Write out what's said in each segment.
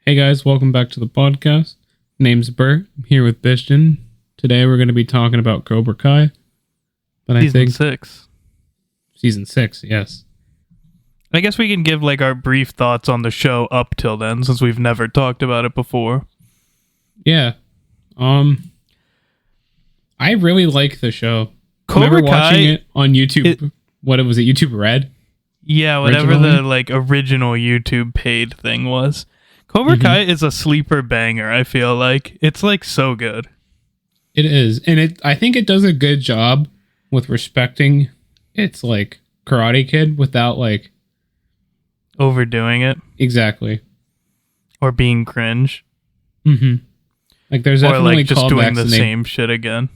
Hey guys, welcome back to the podcast. Name's Bert. I'm here with Bishton. Today we're going to be talking about Cobra Kai. But I think Season 6, yes. I guess we can give like our brief thoughts on the show up till then, since we've never talked about it before. Yeah. I really like the show. Cobra Remember Kai, watching it on YouTube? What was it? YouTube Red? Yeah, whatever the original YouTube paid thing was. Cobra Kai is a sleeper banger, I feel like. It's like so good. It is. And I think it does a good job with respecting its like Karate Kid without like overdoing it. Exactly. Or being cringe. Mm-hmm. Like there's definitely or like just doing the and same shit again.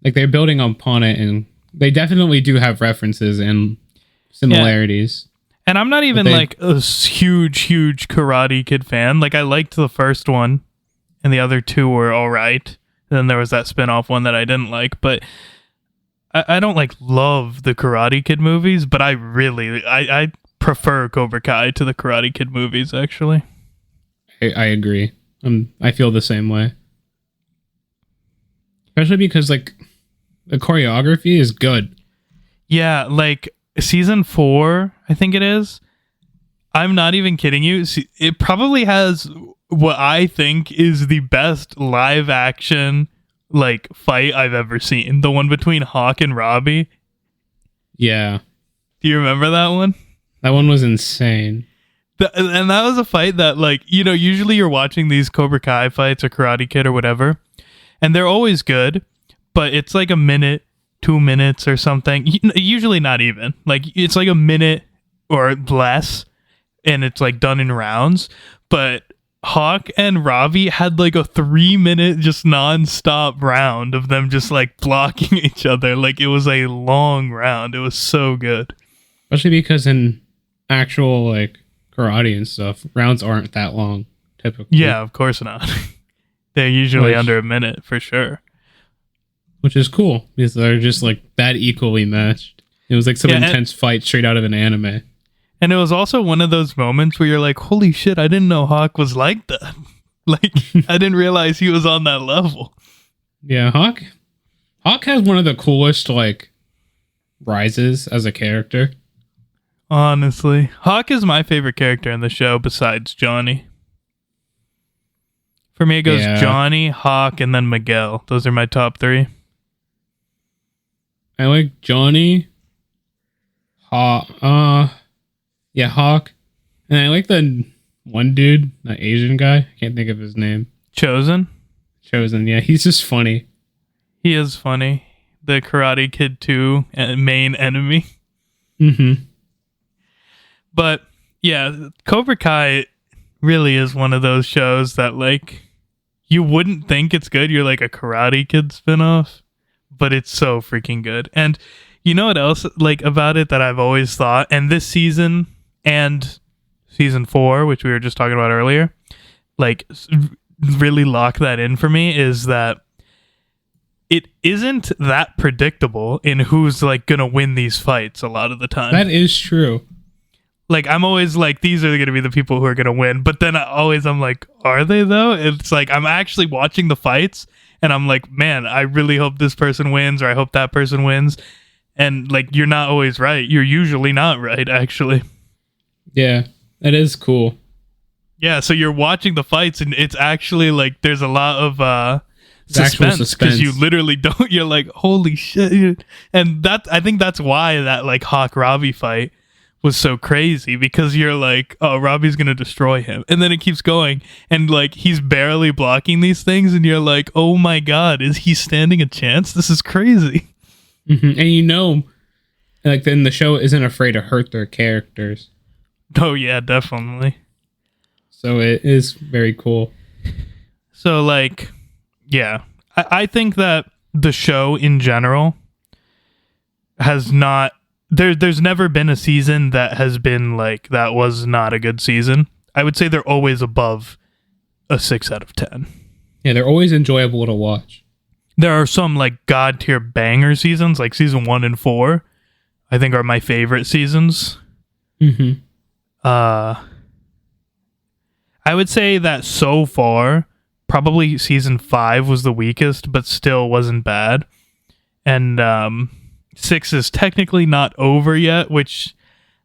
Like they're building upon it, and they definitely do have references and similarities. Yeah. And I'm not even like a huge Karate Kid fan. Like I liked the first one, and the other two were all right. And then there was that spin-off one that I didn't like, but I don't like love the Karate Kid movies, but I prefer Cobra Kai to the Karate Kid movies, actually. I agree. I feel the same way. Especially because like the choreography is good. Yeah, like season 4, I think it is. I'm not even kidding you. It probably has what I think is the best live action like fight I've ever seen. The one between Hawk and Robbie. Yeah. Do you remember that one? That one was insane. And that was a fight that like, you know, usually you're watching these Cobra Kai fights or Karate Kid or whatever, and they're always good, but it's like a minute, 2 minutes or something. Usually not even. Like it's like a minute or less, and it's like done in rounds. But Hawk and Ravi had like a 3-minute just non-stop round of them just like blocking each other. Like it was a long round. It was so good. Especially because in actual like karate and stuff, rounds aren't that long typically. Yeah, of course not. They're usually under a minute for sure. Which is cool because they're just like that equally matched. It was like some intense fight straight out of an anime. And it was also one of those moments where you're like, holy shit, I didn't know Hawk was like that. Like, I didn't realize he was on that level. Yeah, Hawk has one of the coolest, like, rises as a character. Honestly. Hawk is my favorite character in the show besides Johnny. For me, it goes Johnny, Hawk, and then Miguel. Those are my top 3. I like Johnny, Hawk, and I like the one dude, the Asian guy. I can't think of his name. Chosen, yeah, he's just funny. He is funny. The Karate Kid 2 main enemy. Mm-hmm. But, yeah, Cobra Kai really is one of those shows that, like, you wouldn't think it's good. You're like a Karate Kid spinoff, but it's so freaking good. And you know what else like about it that I've always thought, and this season and season 4, which we were just talking about earlier, like really lock that in for me, is that it isn't that predictable in who's like gonna win these fights a lot of the time. That is true. Like, I'm always like, these are going to be the people who are going to win. But then I'm like, are they though? It's like, I'm actually watching the fights and I'm like, man, I really hope this person wins, or I hope that person wins. And like, you're not always right. You're usually not right, actually. Yeah, that is cool. Yeah, so you're watching the fights and it's actually like, there's a lot of suspense because you literally don't, you're like, holy shit. And I think that's why that like Hawk Robbie fight was so crazy, because you're like, oh, Robbie's gonna destroy him, and then it keeps going, and like he's barely blocking these things, and you're like, oh my god, is he standing a chance? This is crazy. Mm-hmm. And you know, like then the show isn't afraid to hurt their characters. Oh yeah, definitely. So it is very cool. So like, yeah, I think that the show in general has not there's never been a season that has been like, that was not a good season. I would say they're always above a 6 out of 10. Yeah, they're always enjoyable to watch. There are some like god tier banger seasons, like season 1 and 4, I think are my favorite seasons. Mm-hmm. I I would say that so far, probably season 5 was the weakest, but still wasn't bad. And 6 is technically not over yet, which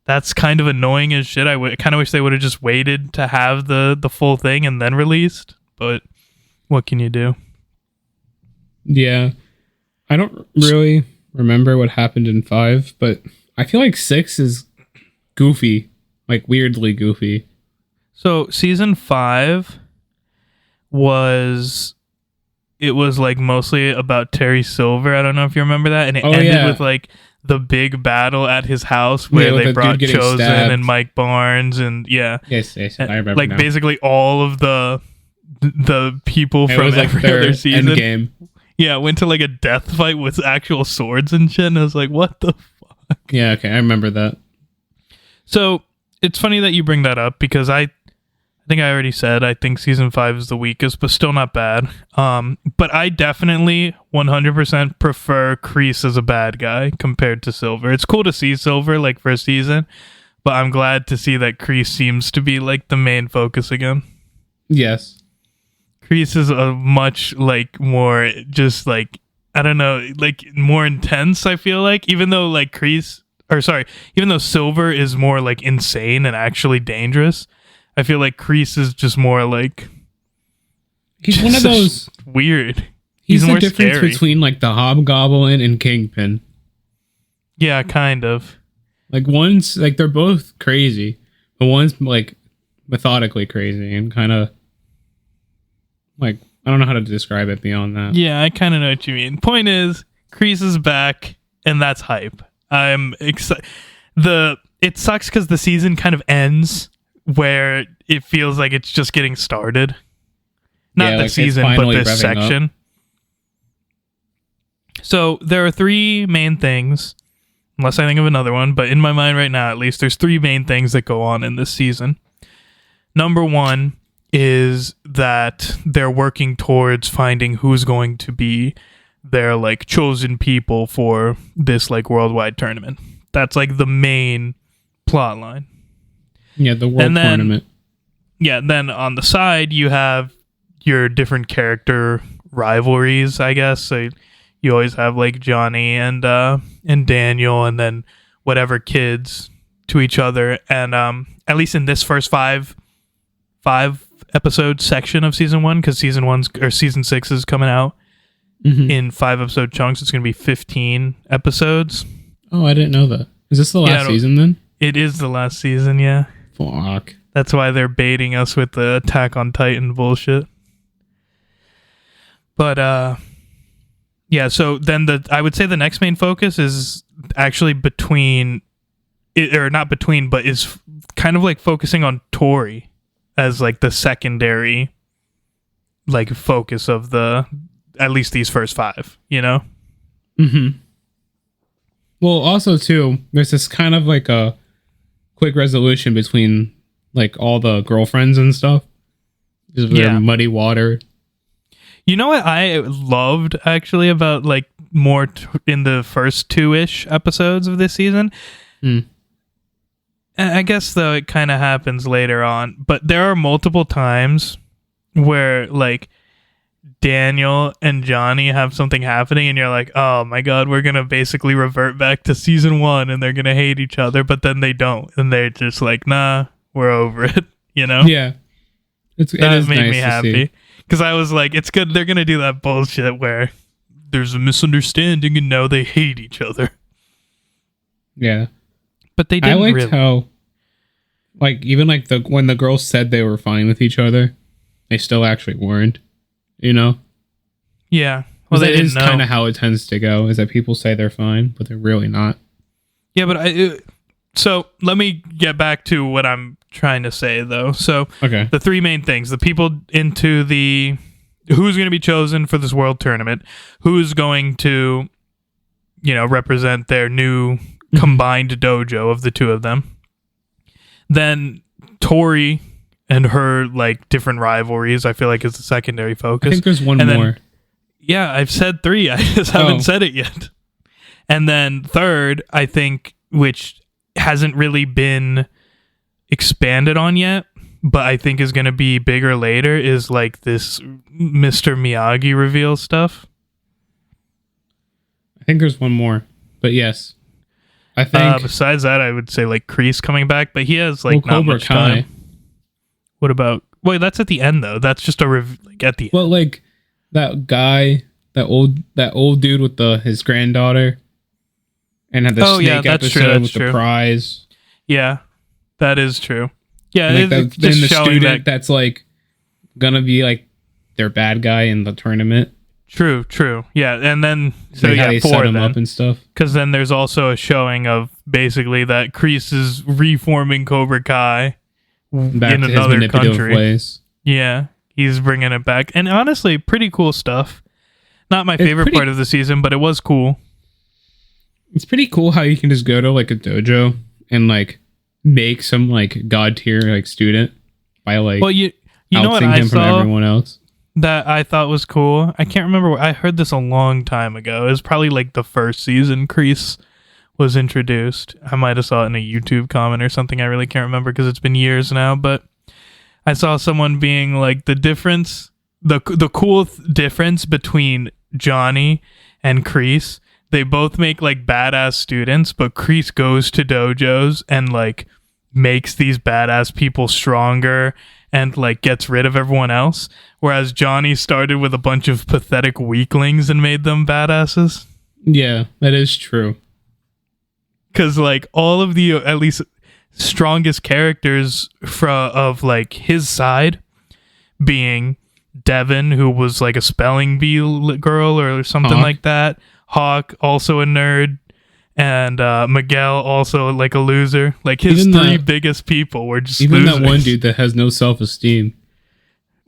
that's kind of annoying as shit. I kind of wish they would have just waited to have the full thing and then released. But what can you do? Yeah. I don't really remember what happened in 5, but I feel like 6 is goofy, like weirdly goofy. So season 5 was like mostly about Terry Silver. I don't know if you remember that, and it ended with like the big battle at his house where they brought Chosen and Mike Barnes and yes, I remember. Like now. Basically all of the people from like every other season. Endgame. Yeah, went to like a death fight with actual swords and shit, and I was like, what the fuck? Yeah, okay, I remember that. So it's funny that you bring that up because I think I already said I think season 5 is the weakest, but still not bad. But I definitely 100% prefer Kreese as a bad guy compared to Silver. It's cool to see Silver like first season, but I'm glad to see that Kreese seems to be like the main focus again. Yes. Kreese is a much like more just like, I don't know, like more intense, I feel like, even though Silver is more like insane and actually dangerous. I feel like Kreese is just more like he's one of those weird. He's the difference between like the Hobgoblin and Kingpin. Yeah, kind of. Like one's like they're both crazy, but one's like methodically crazy and kind of like I don't know how to describe it beyond that. Yeah, I kind of know what you mean. Point is, Kreese is back, and that's hype. I'm excited. It sucks because the season kind of ends where it feels like it's just getting started. Not the season, but this section. Up. So there are 3 main things, unless I think of another one, but in my mind right now, at least, there's 3 main things that go on in this season. Number 1 is that they're working towards finding who's going to be their like chosen people for this like worldwide tournament. That's like the main plot line. Yeah, the world tournament. Yeah, then on the side you have your different character rivalries, I guess. So you always have like Johnny and Daniel, and then whatever kids to each other. And at least in this first five episode section of season 1, because season 6 is coming out in 5 episode chunks. It's going to be 15 episodes. Oh, I didn't know that. Is this the last season then? It is the last season, yeah. Fuck. That's why they're baiting us with the Attack on Titan bullshit. But yeah, so then I would say the next main focus is actually but is kind of like focusing on Tori as like the secondary like focus of the at least these first 5, you know? Mm-hmm. Well, also too, there's this kind of like a quick resolution between like all the girlfriends and stuff. Just muddy water. You know what I loved actually about like more in the first 2-ish episodes of this season? I guess though it kind of happens later on, but there are multiple times where like Daniel and Johnny have something happening and you're like, oh my god, we're gonna basically revert back to season 1 and they're gonna hate each other, but then they don't, and they're just like, nah, we're over it, you know? Yeah, that made me happy because I was like, it's good they're gonna do that bullshit where there's a misunderstanding and now they hate each other. Yeah, but they didn't. I liked how like even like when the girls said they were fine with each other, they still actually weren't. You know? Yeah. Well, that is kind of how it tends to go, is that people say they're fine, but they're really not. Yeah, but so let me get back to what I'm trying to say, though. So okay. The 3 main things, the people into who's going to be chosen for this world tournament, who's going to, represent their new combined dojo of the 2 of them. Then Tori and her like different rivalries, I feel like is the secondary focus. I think there's one more. Yeah, I've said 3. I just haven't said it yet. And then third, I think, which hasn't really been expanded on yet, but I think is going to be bigger later, is like this Mr. Miyagi reveal stuff. I think there's one more, but yes. I think besides that, I would say like Kreese coming back, but he has like not Cobra much Kai. time. What about? Wait, that's at the end though. That's just a like at the end. Well, like that guy, that old dude with his granddaughter, and had the snake episode with the prize. Yeah, that is true. Yeah, and like it's then the showing student that's like gonna be like their bad guy in the tournament. True. Yeah, and then so like yeah, how they set him up and stuff. Because then there's also a showing of basically that Kreese is reforming Cobra Kai Back in to another his manipulative country. Ways. Yeah, he's bringing it back, and honestly, pretty cool stuff. Not my favorite part of the season, but it was cool. It's pretty cool how you can just go to like a dojo and like make some like god tier like student by like you know what I him saw from everyone else. That I thought was cool. I can't remember. I heard this a long time ago. It was probably like the first season Kreese was introduced. I might have saw it in a YouTube comment or something. I really can't remember because it's been years now. But I saw someone being like the difference, the cool difference between Johnny and Kreese. They both make like badass students, but Kreese goes to dojos and like makes these badass people stronger and like gets rid of everyone else, whereas Johnny started with a bunch of pathetic weaklings and made them badasses. Yeah, that is true. Because like all of the at least strongest characters of like his side, being Devin, who was like a spelling bee girl or something like that, Hawk, also a nerd, and Miguel, also like a loser. Like his three biggest people were just even losers. that one dude that has no self-esteem.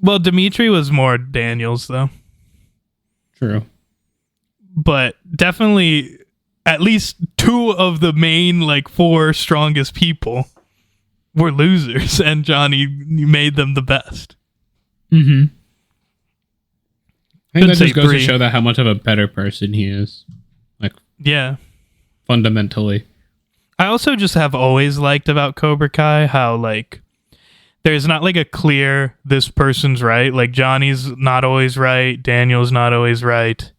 Well, Dimitri was more Daniels though. True. But definitely at least two of the main like four strongest people were losers, and Johnny made them the best. Mm-hmm. I think that just goes to show that how much of a better person he is. Like, yeah. Fundamentally. I also just have always liked about Cobra Kai how like there's not like a clear this person's right. Like Johnny's not always right, Daniel's not always right.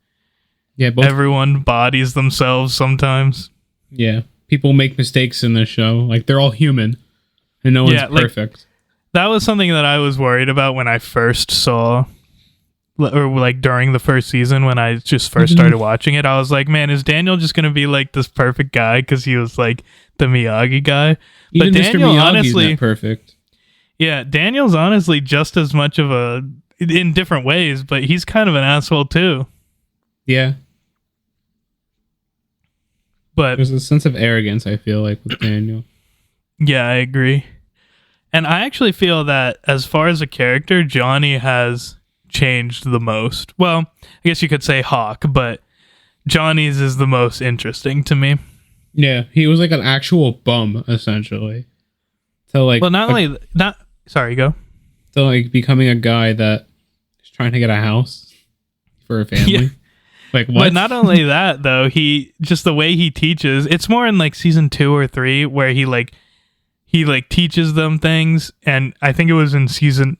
Yeah, everyone bodies themselves sometimes. Yeah, people make mistakes in this show. Like they're all human, and no one's perfect. Like, that was something that I was worried about when I first saw, or like during the first season when I just first started watching it. I was like, man, is Daniel just gonna be like this perfect guy because he was like the Miyagi guy? Even but Mr. Daniel, Miyagi's honestly, not perfect. Yeah, Daniel's honestly just as much of a in different ways, but he's kind of an asshole too. Yeah. But there's a sense of arrogance, I feel like, with Daniel. Yeah, I agree. And I actually feel that as far as a character, Johnny has changed the most. Well, I guess you could say Hawk, but Johnny's is the most interesting to me. Yeah, he was like an actual bum, essentially. So like, well, sorry, go. So like becoming a guy that is trying to get a house for a family. Yeah. Like what? But not only that though, he just the way he teaches. It's more in like season 2 or 3 where he teaches them things, and I think it was in season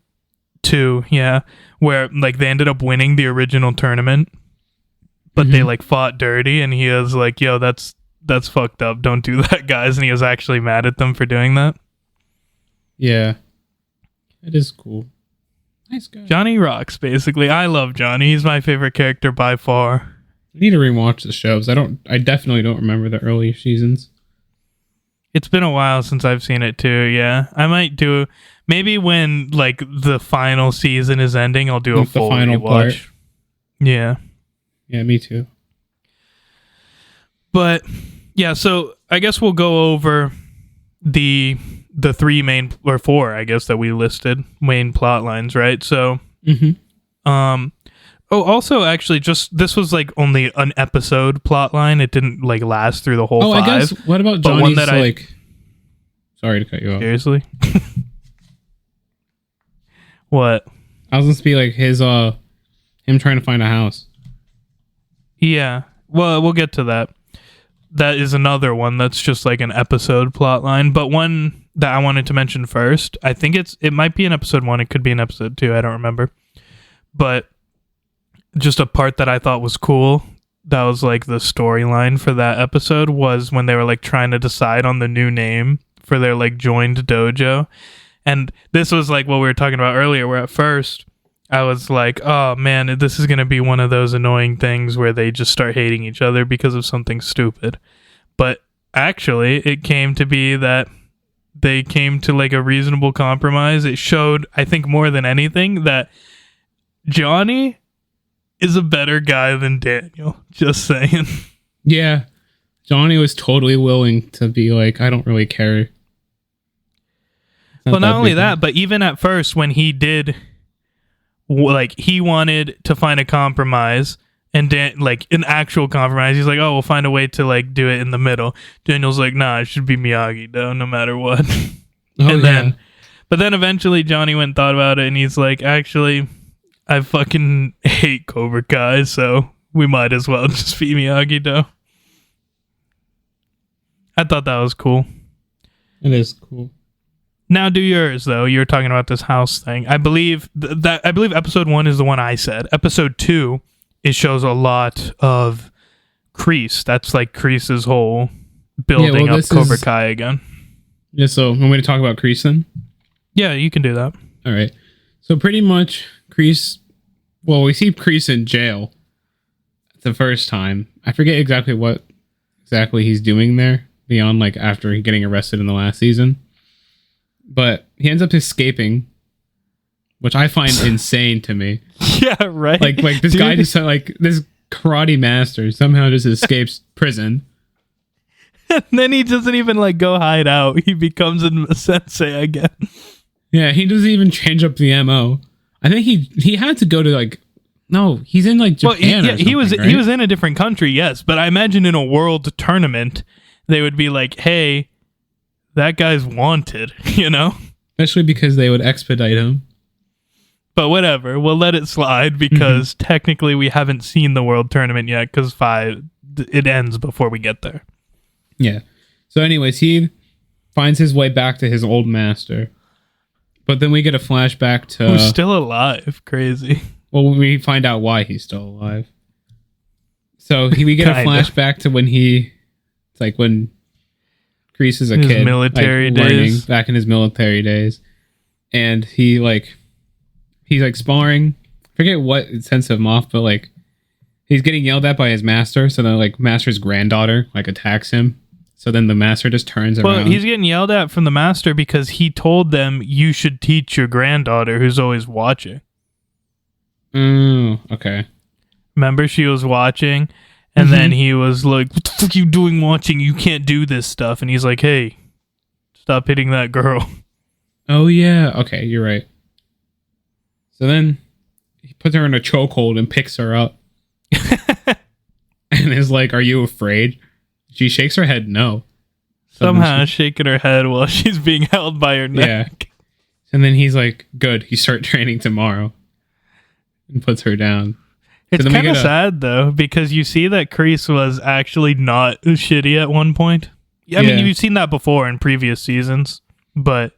2, yeah, where like they ended up winning the original tournament, but they like fought dirty, and he was like, "Yo, that's fucked up. Don't do that, guys." And he was actually mad at them for doing that. Yeah, it is cool. Nice guy. Johnny rocks, basically. I love Johnny. He's my favorite character by far. I need to rewatch the shows. I definitely don't remember the early seasons. It's been a while since I've seen it too, yeah. I might do maybe when like the final season is ending, I'll do like a full final rewatch. Part. Yeah. Yeah, me too. But yeah, so I guess we'll go over the three main, or four, I guess, that we listed, main plot lines, right? So also actually, just this was like only an episode plot line. It didn't like last through the whole 5. I guess what about Johnny's like sorry to cut you off. Seriously? What? I was going to be like his him trying to find a house. Yeah. Well, we'll get to that. That is another one that's just like an episode plot line. But one that I wanted to mention first. I think it might be in episode 1. It could be in episode 2. I don't remember. But just a part that I thought was cool, that was like the storyline for that episode, was when they were like trying to decide on the new name for their like joined dojo. And this was like what we were talking about earlier, where at first I was like, oh man, this is going to be one of those annoying things where they just start hating each other because of something stupid. But actually, it came to be that they came to like a reasonable compromise. It showed, I think more than anything, that Johnny is a better guy than Daniel. Just saying. Yeah. Johnny was totally willing to be like, I don't really care. Well, not only that, but even at first when he did, like, he wanted to find a compromise, and like an actual compromise, he's like, oh, we'll find a way to like do it in the middle. Daniel's like, nah, it should be Miyagi though, no matter what. But then eventually Johnny went and thought about it, and he's like, actually, I fucking hate Cobra Kai, so we might as well just be Miyagi-Do. I thought that was cool. It is cool. Now do yours, though. You're talking about this house thing. I believe I believe episode 1 is the one I said. Episode 2, it shows a lot of Kreese. That's like Kreese's whole building up Cobra Kai again. Yeah, so I'm going to talk about Kreese then? Yeah, you can do that. All right. So pretty much Kreese, well, we see Kreese in jail the first time. I forget exactly what he's doing there beyond like after getting arrested in the last season. But he ends up escaping, which I find insane to me. Yeah, right. Like this Dude. Guy just like this karate master somehow just escapes prison. And then he doesn't even like go hide out. He becomes a sensei again. Yeah, he doesn't even change up the MO. I think he had to go to like, no, he's in like Japan. Well, he was in a different country, yes. But I imagine in a world tournament, they would be like, hey, that guy's wanted, you know? Especially because they would expedite him. But whatever, we'll let it slide because technically we haven't seen the world tournament yet because it ends before we get there. Yeah. So anyways, he finds his way back to his old master. But then we get a flashback to... Who's still alive. Crazy. Well, we find out why he's still alive. So we get a flashback to when it's like when Kreese is a kid. His military days. Learning back in his military days. And he's like sparring. I forget what sends him off, but like he's getting yelled at by his master. So then like master's granddaughter like attacks him. So then the master just turns around. Well, he's getting yelled at from the master because he told them you should teach your granddaughter who's always watching. Okay. Remember, she was watching, and then he was like, what the fuck are you doing watching? You can't do this stuff. And he's like, hey, stop hitting that girl. Oh, yeah. Okay, you're right. So then he puts her in a chokehold and picks her up. And is like, are you afraid? She shakes her head no. Somehow shaking her head while she's being held by her neck. Yeah. And then he's like, good, you start training tomorrow. And puts her down. It's kind of sad, though, because you see that Kreese was actually not shitty at one point. I mean, you've seen that before in previous seasons, but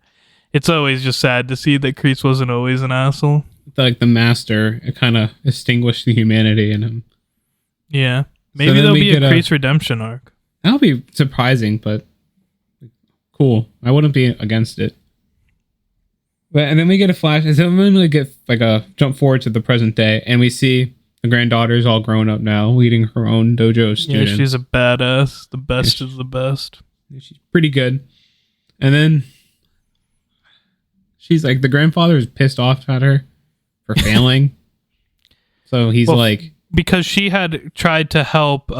it's always just sad to see that Kreese wasn't always an asshole. Like the master, it kind of extinguished the humanity in him. Yeah. Maybe there'll be a Kreese redemption arc. That'll be surprising, but cool. I wouldn't be against it. And then we get a flash. And then we get like a jump forward to the present day, and we see the granddaughter's all grown up now, leading her own dojo of students. Yeah, she's a badass. The best is the best. She's pretty good. And then she's like, the grandfather is pissed off at her for failing. So he's like, because she had tried to help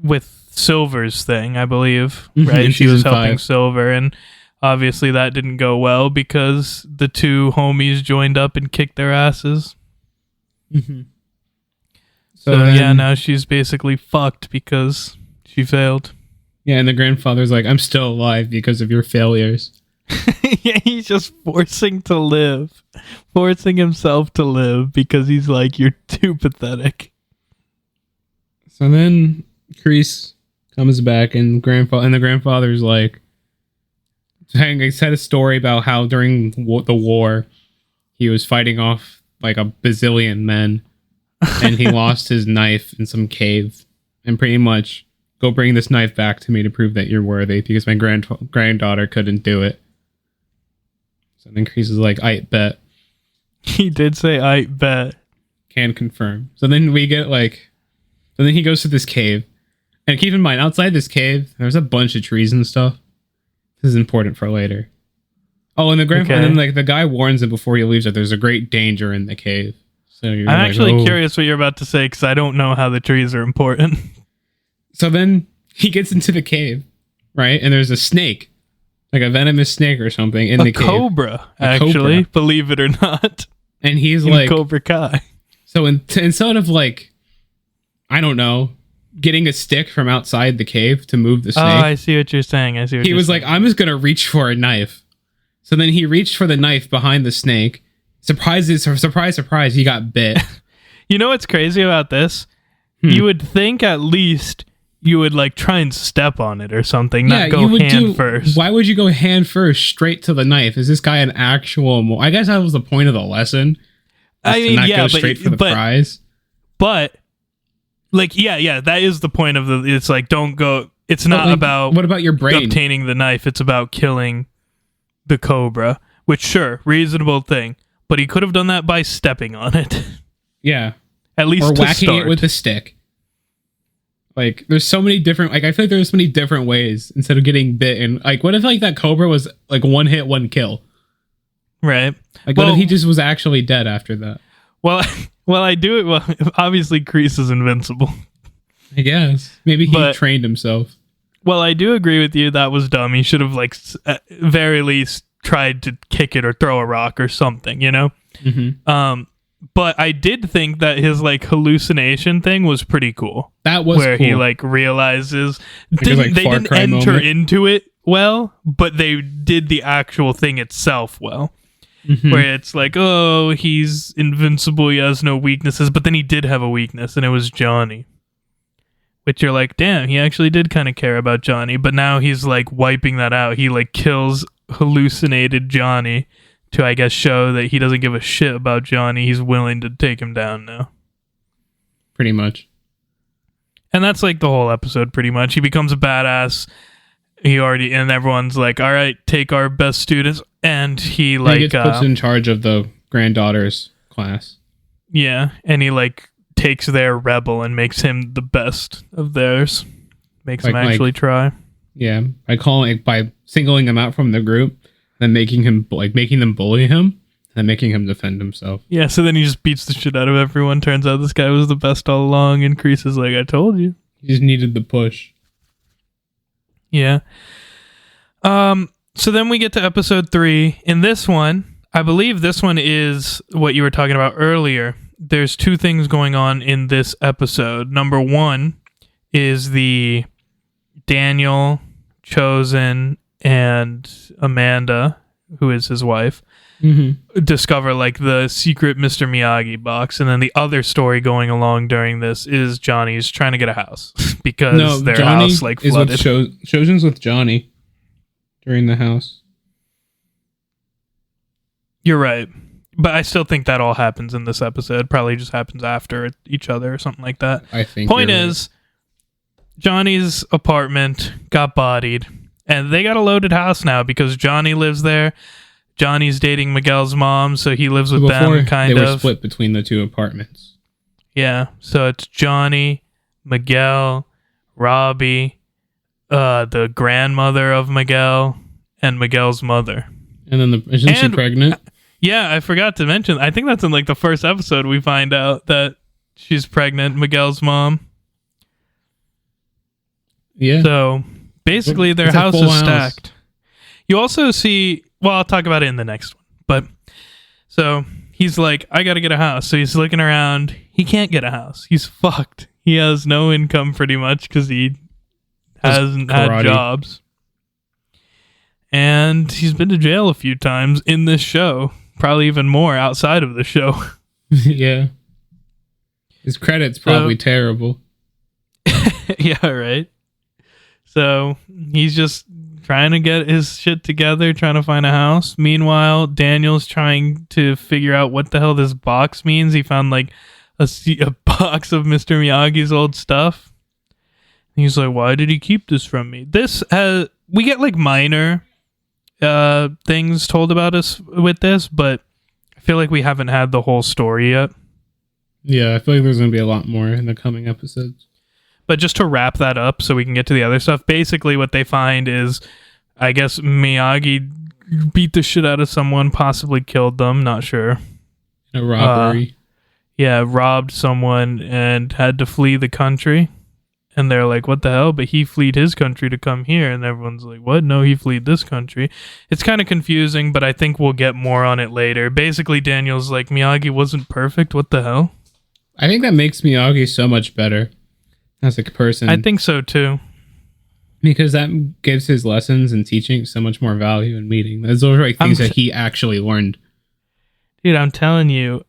with Silver's thing, I believe, right? She was helping Silver, and obviously that didn't go well because the two homies joined up and kicked their asses. So now she's basically fucked because she failed. Yeah, and the grandfather's like, I'm still alive because of your failures. Yeah, he's just forcing himself to live because he's like, you're too pathetic. So then Kreese comes back, and the grandfather's like, He said a story about how during the war, he was fighting off like a bazillion men, and he lost his knife in some cave, and pretty much go bring this knife back to me to prove that you're worthy, because my granddaughter couldn't do it. So it increases like, I bet. He did say, I bet. Can confirm. So then we get like, so then he goes to this cave, and keep in mind, outside this cave, there's a bunch of trees and stuff. This is important for later. Oh, and and then like the guy warns him before he leaves that there's a great danger in the cave. So I'm actually curious what you're about to say, because I don't know how the trees are important. So then he gets into the cave, right? And there's a snake, like a venomous snake or something in the cave. Cobra, actually, believe it or not. And he's like Cobra Kai. So instead of like, I don't know, getting a stick from outside the cave to move the snake. Oh, I see what you're saying. He was like, I'm just gonna reach for a knife. So then he reached for the knife behind the snake. Surprise, surprise, he got bit. You know what's crazy about this? You would think at least you would like try and step on it or something, not go hand first. Why would you go hand first straight to the knife? Is this guy an actual... I guess that was the point of the lesson. I mean, to not go straight for the prize. But, like, yeah, that is the point of the... It's like, don't go... It's not like, about... What about your brain? Obtaining the knife. It's about killing the cobra. Which, sure, reasonable thing. But he could have done that by stepping on it. Yeah. At least or whacking it with a stick. Like, there's so many different... Like, I feel like there's so many different ways instead of getting bit. And, like, what if, like, that cobra was, like, one hit, one kill? Right. Like, what if he just was actually dead after that? Well, I do it... Well, obviously, Kreese is invincible. I guess. Maybe he trained himself. Well, I do agree with you. That was dumb. He should have, like, at very least tried to kick it or throw a rock or something, you know? Mm-hmm. But I did think that his like hallucination thing was pretty cool. That was where cool. He like realizes they didn't enter into it well, but they did the actual thing itself well. Mm-hmm. Where it's like, oh, he's invincible, he has no weaknesses, but then he did have a weakness, and it was Johnny. Which you're like, damn, he actually did kind of care about Johnny, but now he's like wiping that out. He like kills hallucinated Johnny to, I guess, show that he doesn't give a shit about Johnny. He's willing to take him down now. Pretty much. And that's like the whole episode, pretty much. He becomes a badass. And everyone's like, all right, take our best students. And he like... He gets put in charge of the granddaughter's class. Yeah, and he like takes their rebel and makes him the best of theirs. Makes him actually try. Yeah, by singling him out from the group. Then making them bully him, and making him defend himself. Yeah, so then he just beats the shit out of everyone. Turns out this guy was the best all along, and Kreese is like, I told you. He just needed the push. Yeah. So then we get to episode 3. In this one, I believe this one is what you were talking about earlier. There's 2 things going on in this episode. Number 1 is the Daniel, Chosen, and Amanda, who is his wife, discover like the secret Mr. Miyagi box. And then the other story going along during this is Johnny's trying to get a house because their house like flooded. Chosen's with Johnny during the house. You're right. But I still think that all happens in this episode. Probably just happens after each other or something like that. I think. Point is, Johnny's apartment got bodied. And they got a loaded house now because Johnny lives there. Johnny's dating Miguel's mom, so he lives with them, kind of. They were split between the 2 apartments. Yeah, so it's Johnny, Miguel, Robbie, the grandmother of Miguel, and Miguel's mother. And then isn't she pregnant? Yeah, I forgot to mention. I think that's in like the first episode we find out that she's pregnant, Miguel's mom. Yeah. So... basically, their house is stacked. You also see... Well, I'll talk about it in the next one. But, so, he's like, I gotta get a house. So he's looking around. He can't get a house. He's fucked. He has no income, pretty much, because he hasn't had jobs. And he's been to jail a few times in this show. Probably even more outside of the show. Yeah. His credit's probably terrible. Yeah, right. So he's just trying to get his shit together, trying to find a house. Meanwhile, Daniel's trying to figure out what the hell this box means. He found like a box of Mr. Miyagi's old stuff. He's like, why did he keep this from me? We get like minor things told about us with this, but I feel like we haven't had the whole story yet. Yeah, I feel like there's going to be a lot more in the coming episodes. But just to wrap that up so we can get to the other stuff, basically what they find is, I guess Miyagi beat the shit out of someone, possibly killed them, not sure. A robbery. Robbed someone and had to flee the country. And they're like, what the hell? But he fled his country to come here. And everyone's like, what? No, he fled this country. It's kind of confusing, but I think we'll get more on it later. Basically, Daniel's like, Miyagi wasn't perfect. What the hell? I think that makes Miyagi so much better as a person. I think so, too. Because that gives his lessons and teaching so much more value and meaning. Those are like things that he actually learned. Dude, I'm telling you,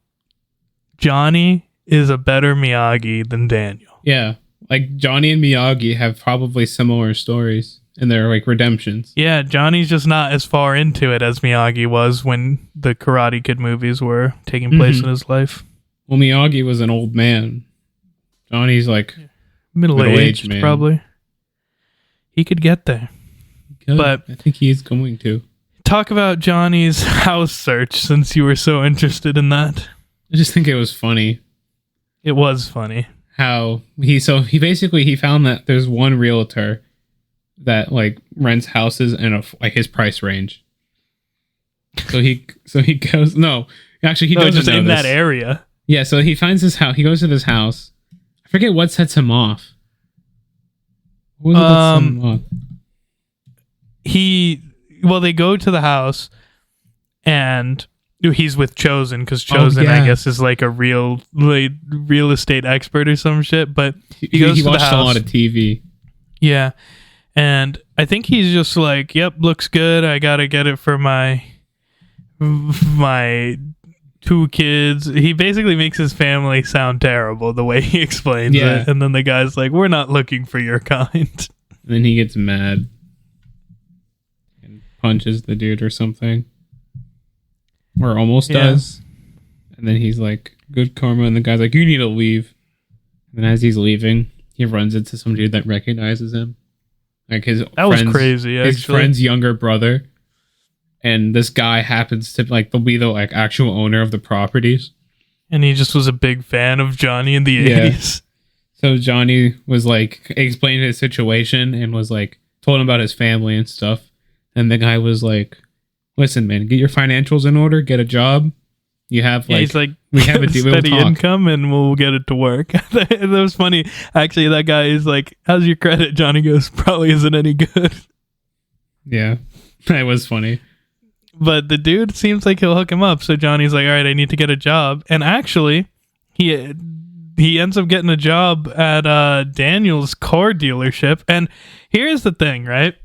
Johnny is a better Miyagi than Daniel. Yeah. Like, Johnny and Miyagi have probably similar stories in their, like, redemptions. Yeah, Johnny's just not as far into it as Miyagi was when the Karate Kid movies were taking place in his life. Well, Miyagi was an old man. Johnny's, like, middle-aged man. Probably. He could get there. But I think he's going to. Talk about Johnny's house search, since you were so interested in that. I just think it was funny. It was funny. How he found that there's one realtor that like rents houses in like his price range. So he goes he doesn't just know in this. That area. Yeah, so he finds this house. He goes to this house. I forget what sets him off. What was it that set him off? They go to the house and he's with Chosen, because Chosen, I guess, is like a real estate expert or some shit. But he goes to the house. Watched a lot of TV. Yeah, and I think he's just like, "Yep, looks good. I gotta get it for my 2 kids." He basically makes his family sound terrible the way he explains it. And then the guy's like, "We're not looking for your kind." And then he gets mad and punches the dude or something. Or almost does. And then he's like, good karma. And the guy's like, you need to leave. And then as he's leaving, he runs into some dude that recognizes him. Like was crazy, actually. His friend's younger brother. And this guy happens to be the like actual owner of the properties. And he just was a big fan of Johnny in the 80s. So Johnny was like, explained his situation and was like, told him about his family and stuff. And the guy was like, listen, man, get your financials in order, get a job. You have he's like, we have a steady income and we'll get it to work. That was funny. Actually, that guy is like, how's your credit? Johnny goes, probably isn't any good. Yeah, that was funny. But the dude seems like he'll hook him up. So Johnny's like, all right, I need to get a job. And actually, he ends up getting a job at Daniel's car dealership. And here's the thing, right?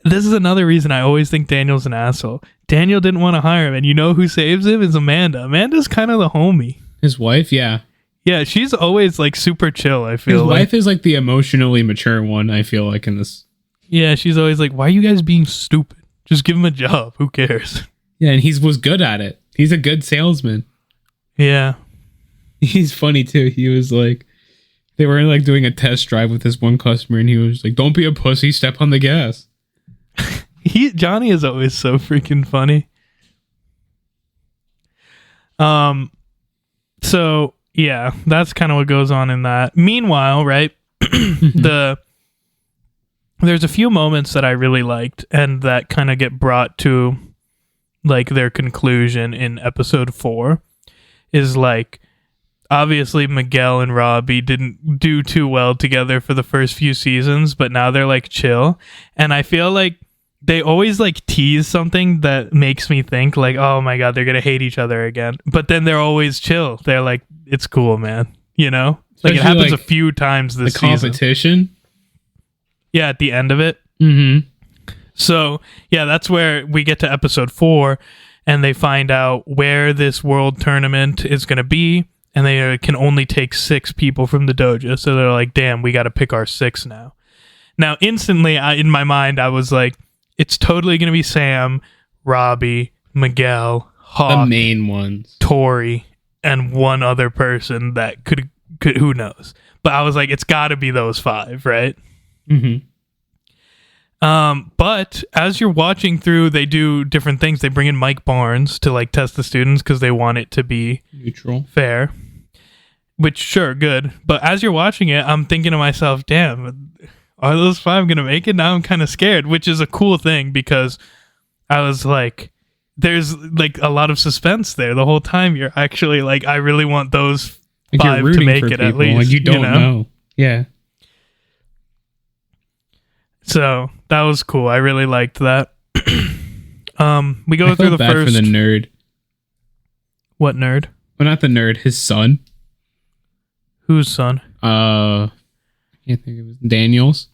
This is another reason I always think Daniel's an asshole. Daniel didn't want to hire him, and you know who saves him is Amanda. Amanda's kind of the homie. His wife, yeah. Yeah, she's always like super chill, I feel like. His wife is like the emotionally mature one, I feel like, in this. Yeah, she's always like, why are you guys being stupid? Just give him a job. Who cares? Yeah, and he was good at it. He's a good salesman. Yeah. He's funny, too. He was like, they were like doing a test drive with this one customer, and he was like, don't be a pussy, step on the gas. Johnny is always so freaking funny. So yeah, that's kind of what goes on in that. Meanwhile, right, there's a few moments that I really liked and that kind of get brought to like their conclusion in episode 4 is like, obviously Miguel and Robbie didn't do too well together for the first few seasons, but now they're like chill. And I feel like they always like tease something that makes me think like, oh my God, they're going to hate each other again. But then they're always chill. They're like, it's cool, man. You know, like it happens like a few times this season. The competition. Yeah. At the end of it. Mm-hmm. So yeah, that's where we get to episode 4 and they find out where this world tournament is going to be. And they can only take 6 people from the dojo. So they're like, damn, we got to pick our 6 now. Now, instantly, in my mind, I was like, it's totally going to be Sam, Robbie, Miguel, Hawk, the main ones, Tori, and one other person that could who knows. But I was like, it's got to be those 5, right? Mm-hmm. But as you're watching through, they do different things. They bring in Mike Barnes to like test the students because they want it to be neutral, fair. Which, sure, good. But as you're watching it, I'm thinking to myself, damn, are those 5 going to make it? Now I'm kind of scared, which is a cool thing because I was like, there's like a lot of suspense there the whole time. You're actually like, I really want those 5 to make it people, at least. Like you don't know. Yeah. So that was cool. I really liked that. We go through the bad first. For the nerd. What nerd? Well, not the nerd. His son. Whose son? I can't think of his Daniel's.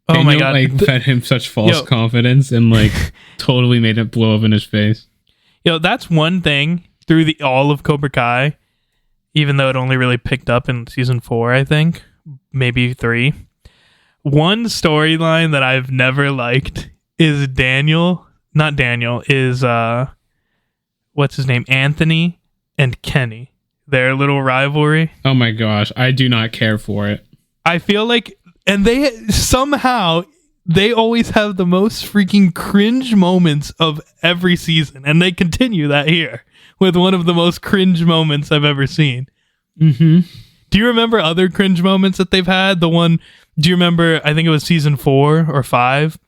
Oh Daniel, my god! Like fed him such false confidence and like totally made it blow up in his face. That's one thing through all of Cobra Kai, even though it only really picked up in season 4, I think, maybe 3. One storyline that I've never liked is what's his name? Anthony and Kenny. Their little rivalry. Oh my gosh, I do not care for it. I feel like, and they always have the most freaking cringe moments of every season, and they continue that here with one of the most cringe moments I've ever seen. Mm-hmm. Do you remember other cringe moments that they've had? Do you remember, I think it was season 4 or 5,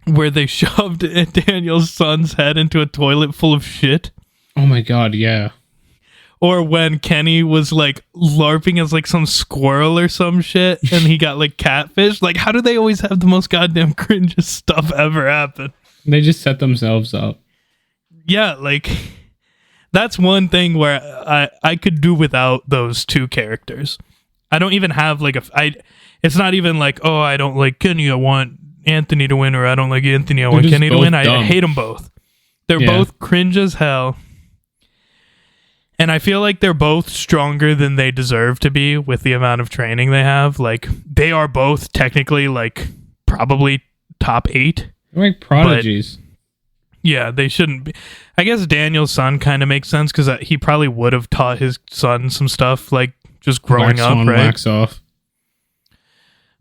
where they shoved Daniel's son's head into a toilet full of shit? Oh my god, yeah. Or when Kenny was like LARPing as like some squirrel or some shit and he got like catfish. Like, how do they always have the most goddamn cringe stuff ever happen? They just set themselves up. Yeah, like that's one thing where I could do without those 2 characters. I don't even have like it's not even like, oh, I don't like Kenny, I want Anthony to win, or I don't like Anthony, I want Kenny to win. I hate them both. They're both cringe as hell. And I feel like they're both stronger than they deserve to be with the amount of training they have. Like, they are both technically, like, probably top 8. They're like prodigies. Yeah, they shouldn't be. I guess Daniel's son kind of makes sense because he probably would have taught his son some stuff, like, just growing up, right? Wax off.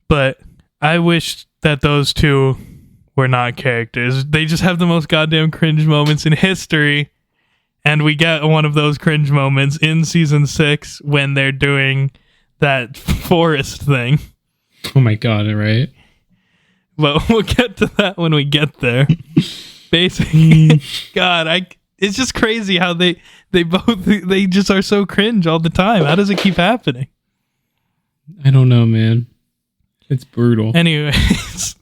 But I wish that those 2 were not characters. They just have the most goddamn cringe moments in history. And we get one of those cringe moments in season 6 when they're doing that forest thing. Oh my god, right? But we'll get to that when we get there. Basically, God, it's just crazy how they just are so cringe all the time. How does it keep happening? I don't know, man. It's brutal. Anyways.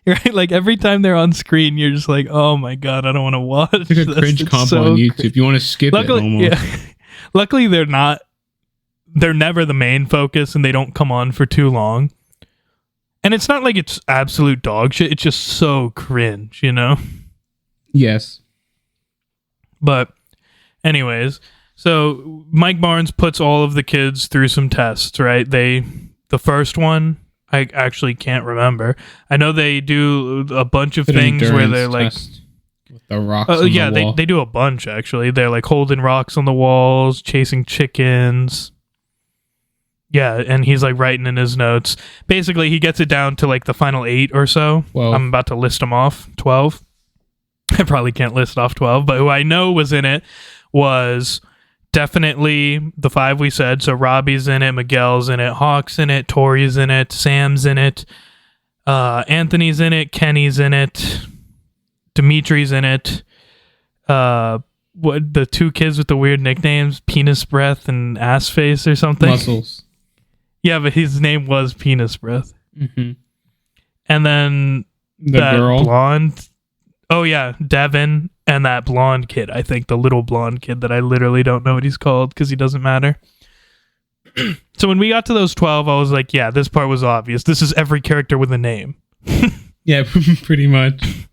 Right, like every time they're on screen, you're just like, "Oh my god, I don't want to watch." It's like a cringe comp on YouTube. You want to skip it almost. Yeah. Luckily, they're not. They're never the main focus, and they don't come on for too long. And it's not like it's absolute dog shit. It's just so cringe, you know. Yes. But, anyways, so Mike Barnes puts all of the kids through some tests, right? The first one, I actually can't remember. I know they do a bunch of things where they're like with the rocks on the wall. they do a bunch actually. They're like holding rocks on the walls, chasing chickens. Yeah, and he's like writing in his notes. Basically, he gets it down to like the final 8 or so. 12. I'm about to list them off. 12. I probably can't list off 12, but who I know was in it was definitely the 5 we said. So Robbie's in it, Miguel's in it, Hawk's in it, Tori's in it, Sam's in it, Anthony's in it, Kenny's in it, Dimitri's in it. What the 2 kids with the weird nicknames, Penis Breath and Ass Face or something. Muscles. Yeah, but his name was Penis Breath. Mm-hmm. And then the girl, blonde. Oh yeah, Devin. And that blonde kid, I think, the little blonde kid that I literally don't know what he's called because he doesn't matter. So when we got to those 12, I was like, yeah, this part was obvious. This is every character with a name. Yeah, pretty much.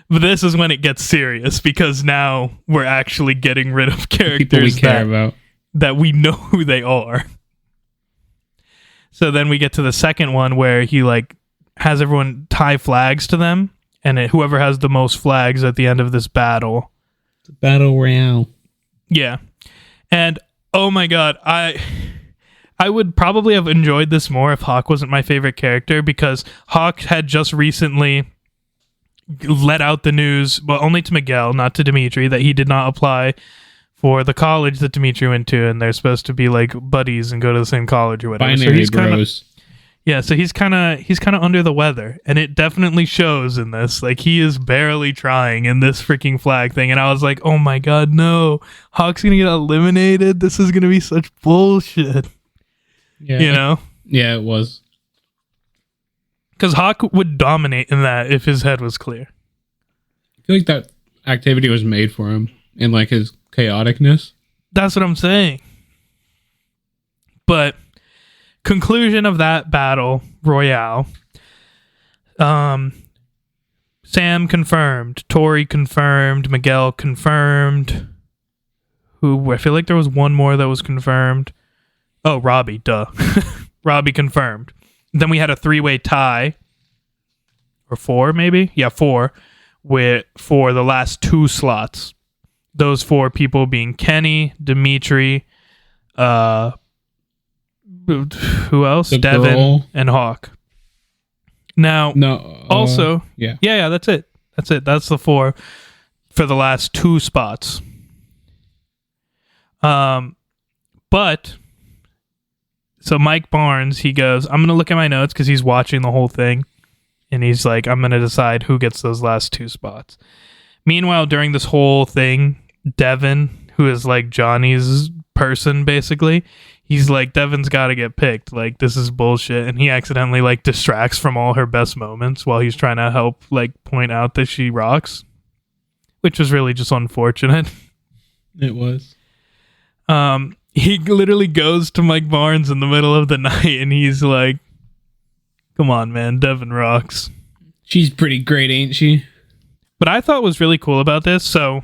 But this is when it gets serious because now we're actually getting rid of characters people we care about. That we know who they are. So then we get to the second one where he like has everyone tie flags to them, and whoever has the most flags at the end of this battle. It's a battle royale. Yeah. And oh my god, I would probably have enjoyed this more if Hawk wasn't my favorite character, because Hawk had just recently let out the news, but only to Miguel, not to Dimitri, that he did not apply for the college that Dimitri went to, and they're supposed to be like buddies and go to the same college or whatever. Binary bros. So he's kind of under the weather, and it definitely shows in this. Like, he is barely trying in this freaking flag thing, and I was like, oh my god, no, Hawk's gonna get eliminated. This is gonna be such bullshit. Yeah, you know? Yeah, it was. Because Hawk would dominate in that if his head was clear. I feel like that activity was made for him in like his chaoticness. That's what I'm saying. But conclusion of that battle royale. Sam confirmed. Tori confirmed. Miguel confirmed. Who I feel like there was one more that was confirmed. Oh, Robbie, duh. Robbie confirmed. Then we had a 3-way tie. Or 4, maybe? Yeah, 4. For the last 2 slots. Those 4 people being Kenny, Dimitri, who else? The Devin, girl. and Hawk. Now, also... Yeah, that's it. That's the 4 for the last 2 spots. But... So Mike Barnes, he goes, I'm going to look at my notes because he's watching the whole thing. And he's like, I'm going to decide who gets those last 2 spots. Meanwhile, during this whole thing, Devin, who is like Johnny's person, basically, he's like, Devin's got to get picked. Like, this is bullshit. And he accidentally like distracts from all her best moments while he's trying to help like point out that she rocks. Which was really just unfortunate. It was. He literally goes to Mike Barnes in the middle of the night and he's like, come on, man, Devin rocks. She's pretty great, ain't she? But I thought was really cool about this, so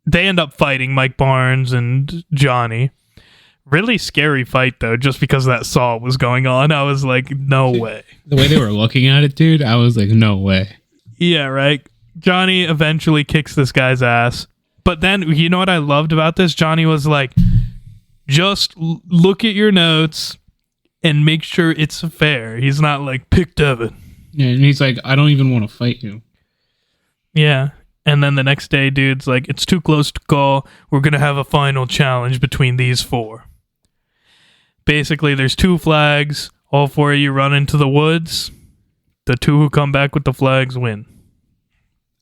they end up fighting Mike Barnes and Johnny. Really scary fight, though, just because that saw was going on. I was like, no way. The way they were looking at it, dude, I was like, no way. Yeah, right? Johnny eventually kicks this guy's ass. But then, you know what I loved about this? Johnny was like, just look at your notes and make sure it's fair. He's not like, pick Devin. Yeah, and he's like, I don't even want to fight you. Yeah. And then the next day, dude's like, it's too close to call. We're going to have a final challenge between these 4. Basically, there's 2 flags. All 4 of you run into the woods. The 2 who come back with the flags win.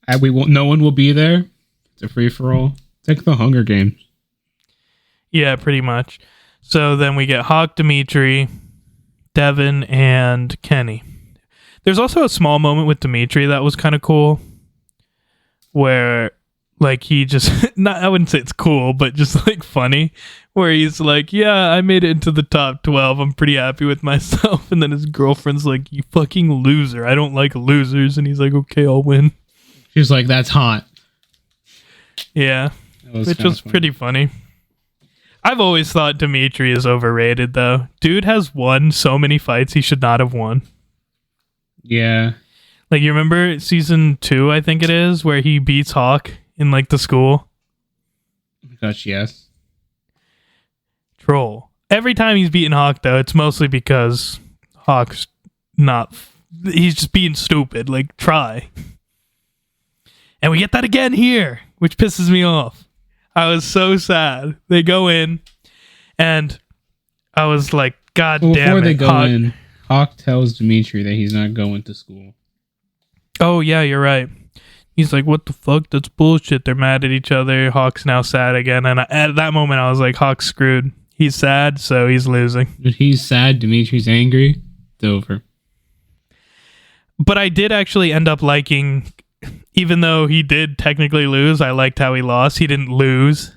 No one will be there. It's a free-for-all. It's like the Hunger Games. Yeah, pretty much. So then we get Hawk, Dimitri, Devin, and Kenny. There's also a small moment with Dimitri that was kind of cool. Where, like, he just... I wouldn't say it's cool, but just, like, funny. Where he's like, yeah, I made it into the top 12. I'm pretty happy with myself. And then his girlfriend's like, you fucking loser. I don't like losers. And he's like, okay, I'll win. She's like, that's hot. Yeah. Which was pretty funny. I've always thought Dimitri is overrated, though. Dude has won so many fights he should not have won. Yeah. Like, you remember season 2, I think it is, where he beats Hawk in, like, the school? Oh my gosh, yes. Troll. Every time he's beating Hawk, though, it's mostly because Hawk's not... He's just being stupid. Like, try. And we get that again here, which pisses me off. I was so sad. They go in, and I was like, God damn it. Before they go in, Hawk tells Dimitri that he's not going to school. Oh, yeah, you're right. He's like, what the fuck? That's bullshit. They're mad at each other. Hawk's now sad again. And at that moment, I was like, Hawk's screwed. He's sad, so he's losing. But he's sad. Dimitri's angry. It's over. But I did actually end up liking... Even though he did technically lose, I liked how he lost. He didn't lose.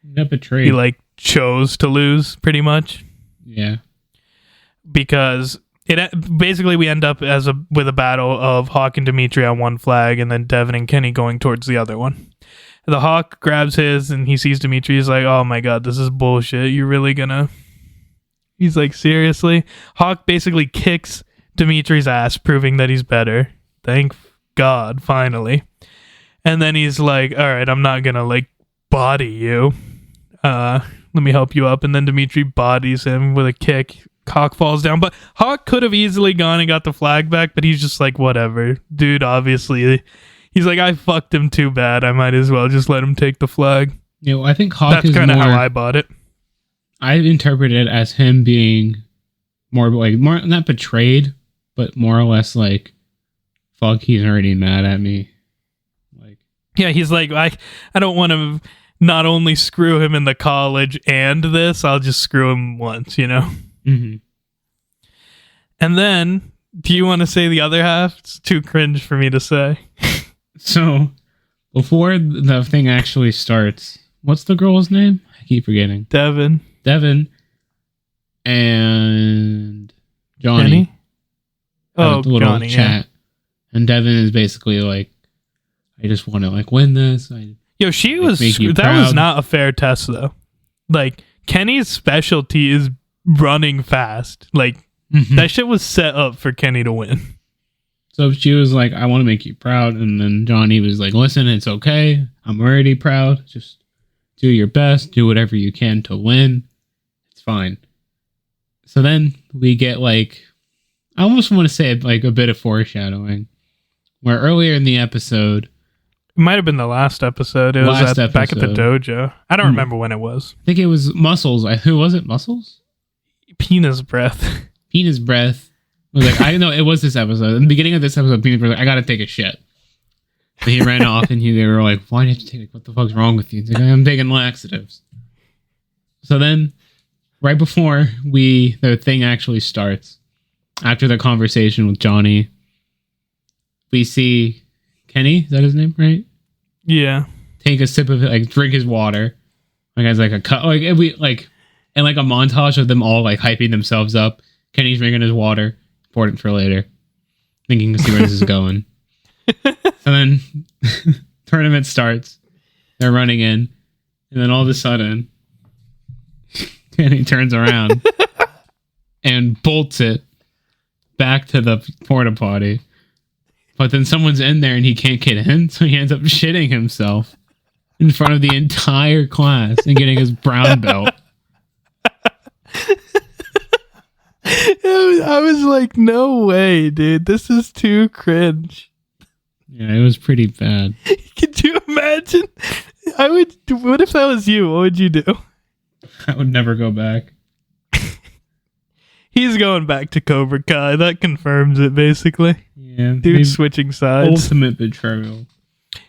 He got betrayed. He, like, chose to lose, pretty much. Yeah. Because basically we end up with a battle of Hawk and Dimitri on one flag, and then Devin and Kenny going towards the other one. The Hawk grabs his, and he sees Dimitri. He's like, oh my god, this is bullshit. You're really gonna... He's like, seriously? Hawk basically kicks Dimitri's ass, proving that he's better. Thank God, finally. And then he's like, all right, I'm not gonna like body you. Let me help you up. And then Dimitri bodies him with a kick. Hawk falls down, but Hawk could have easily gone and got the flag back, but he's just like, whatever. Dude, obviously, he's like, I fucked him too bad. I might as well just let him take the flag. You know, I think Hawk That's is kind of more, how I bought it. I interpreted it as him being more not betrayed, but more or less like, fuck, he's already mad at me. Like, yeah, he's like, I don't want to not only screw him in the college and this, I'll just screw him once, you know? Mm-hmm. And then, do you want to say the other half? It's too cringe for me to say. So, before the thing actually starts, what's the girl's name? I keep forgetting. Devin and Johnny. Kenny? Oh, little Johnny, chat. Yeah. And Devin is basically like, I just want to like win this. Yo, she was, that was not a fair test though. Like, Kenny's specialty is running fast. Like, that shit was set up for Kenny to win. So she was like, I want to make you proud. And then Johnny was like, listen, it's okay. I'm already proud. Just do your best. Do whatever you can to win. It's fine. So then we get like, I almost want to say like a bit of foreshadowing. Where earlier in the episode, it might have been the last episode. It was back at the dojo. I don't remember when it was. I think it was Muscles. Who was it? Muscles? Penis Breath. Penis Breath was like, I know it was this episode. In the beginning of this episode, Penis Breath was like, I gotta take a shit. But he ran off and they were like, why did you take it? What the fuck's wrong with you? He's like, I'm taking laxatives. So then, right before the thing actually starts, after the conversation with Johnny, we see Kenny, is that his name, right? Yeah. Take a sip of it, like drink his water. Like as like a cut, like we like, and like a montage of them all like hyping themselves up. Kenny's drinking his water. Important for later. Thinking to see where this is going. And then tournament starts. They're running in, and then all of a sudden, Kenny turns around and bolts it back to the porta potty. But then someone's in there and he can't get in, so he ends up shitting himself in front of the entire class and getting his brown belt. I was like, no way, dude. This is too cringe. Yeah, it was pretty bad. Could you imagine? What if that was you? What would you do? I would never go back. He's going back to Cobra Kai. That confirms it, basically. Yeah. Dude's switching sides. Ultimate betrayal.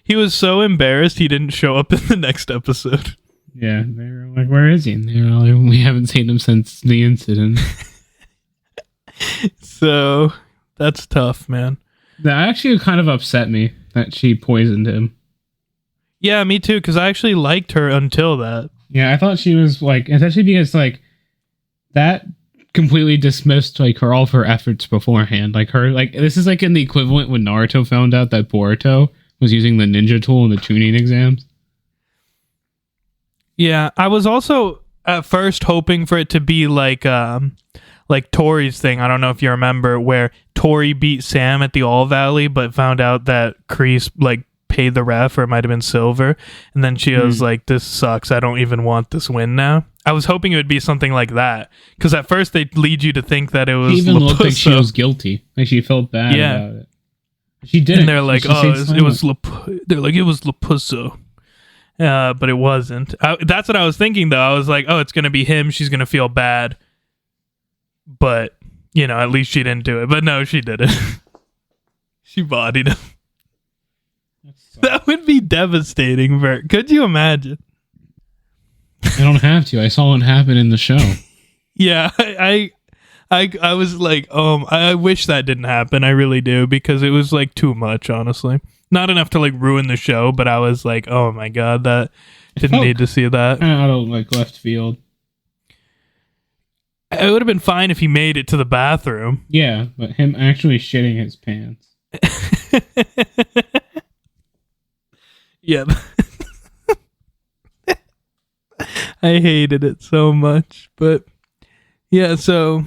He was so embarrassed he didn't show up in the next episode. Yeah, they were like, where is he? And they were like, we haven't seen him since the incident. So, that's tough, man. That actually kind of upset me that she poisoned him. Yeah, me too, because I actually liked her until that. Yeah, I thought she was like, especially because like, that completely dismissed like all of her efforts beforehand. Like her, like this is like in the equivalent when Naruto found out that Boruto was using the ninja tool in the tuning exams. Yeah, I was also at first hoping for it to be like Tori's thing. I don't know if you remember where Tori beat Sam at the All Valley, but found out that Kreese like paid the ref, or it might have been Silver, and then she was like, "This sucks. I don't even want this win now." I was hoping it would be something like that, because at first they lead you to think that it was. She even looked like she was guilty, like she felt bad about it. She didn't. And they're like, it was Lapusso. But it wasn't. That's what I was thinking, though. I was like, oh, it's going to be him. She's going to feel bad. But, you know, at least she didn't do it. But no, she did it. She bodied him. That would be devastating, Bert. Could you imagine? I don't have to. I saw it happen in the show. Yeah, I was like, I wish that didn't happen. I really do, because it was like too much, honestly. Not enough to like ruin the show, but I was like, oh my god, that didn't need to see that. Out of like left field. It would have been fine if he made it to the bathroom. Yeah, but him actually shitting his pants. Yeah. I hated it so much, but yeah, so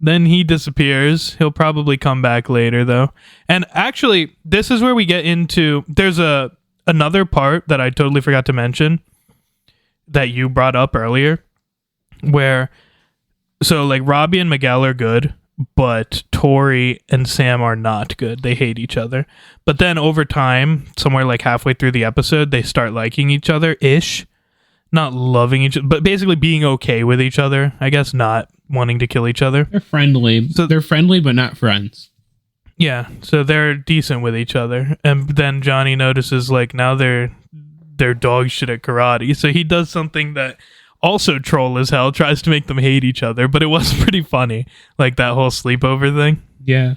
Then he disappears. He'll probably come back later, though. And actually, this is where we get into... There's another part that I totally forgot to mention that you brought up earlier, where... So, like, Robbie and Miguel are good, but Tori and Sam are not good. They hate each other. But then over time, somewhere like halfway through the episode, they start liking each other-ish. Not loving each other, but basically being okay with each other. I guess not wanting to kill each other. They're friendly. So they're friendly, but not friends. Yeah, so they're decent with each other. And then Johnny notices, like, now they're dog shit at karate. So he does something that... also troll as hell, tries to make them hate each other, but it was pretty funny, like that whole sleepover thing. Yeah,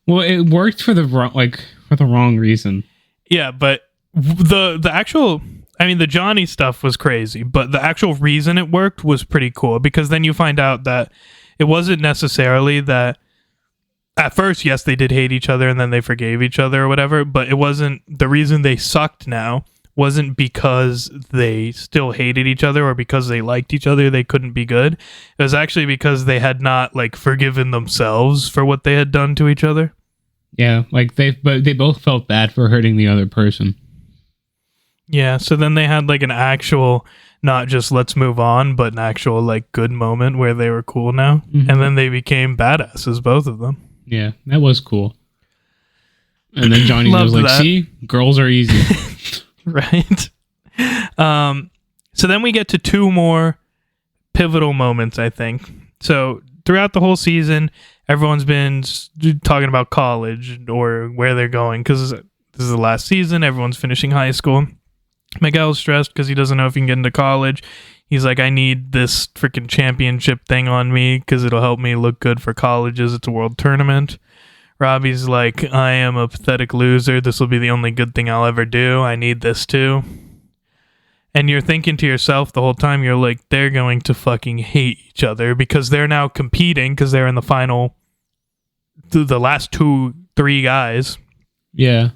well, it worked for the wrong reason. Yeah, but the actual, I mean, the Johnny stuff was crazy, but the actual reason it worked was pretty cool, because then you find out that it wasn't necessarily that at first, yes, they did hate each other and then they forgave each other or whatever, but it wasn't the reason they sucked now. Wasn't because they still hated each other or because they liked each other they couldn't be good. It was actually because they had not like forgiven themselves for what they had done to each other. Yeah, like they both felt bad for hurting the other person. Yeah, so then they had like an actual, not just let's move on, but an actual like good moment where they were cool now. Mm-hmm. And then they became badasses, both of them. Yeah, that was cool. And then Johnny was like, see, girls are easy. Right. So then we get to two more pivotal moments, I think. So throughout the whole season, everyone's been talking about college or where they're going because this is the last season. Everyone's finishing high school. Miguel's stressed because he doesn't know if he can get into college. He's like, I need this freaking championship thing on me because it'll help me look good for colleges. It's a world tournament. Robbie's like, I am a pathetic loser. This will be the only good thing I'll ever do. I need this too. And you're thinking to yourself the whole time, you're like, they're going to fucking hate each other because they're now competing because they're in the final, the last 2-3 guys. Yeah.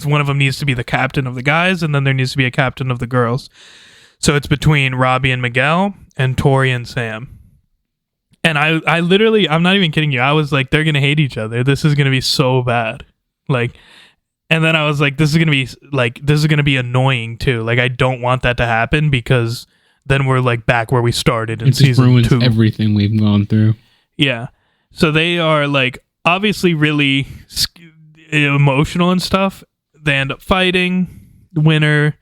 One of them needs to be the captain of the guys, and then there needs to be a captain of the girls. So it's between Robbie and Miguel and Tori and Sam. And I literally, I'm not even kidding you. I was like, they're going to hate each other. This is going to be so bad. Like, and then I was like, this is going to be annoying too. Like, I don't want that to happen because then we're like back where we started in season 2. It just ruins everything we've gone through. Yeah. So they are like, obviously really emotional and stuff. They end up fighting. The winner,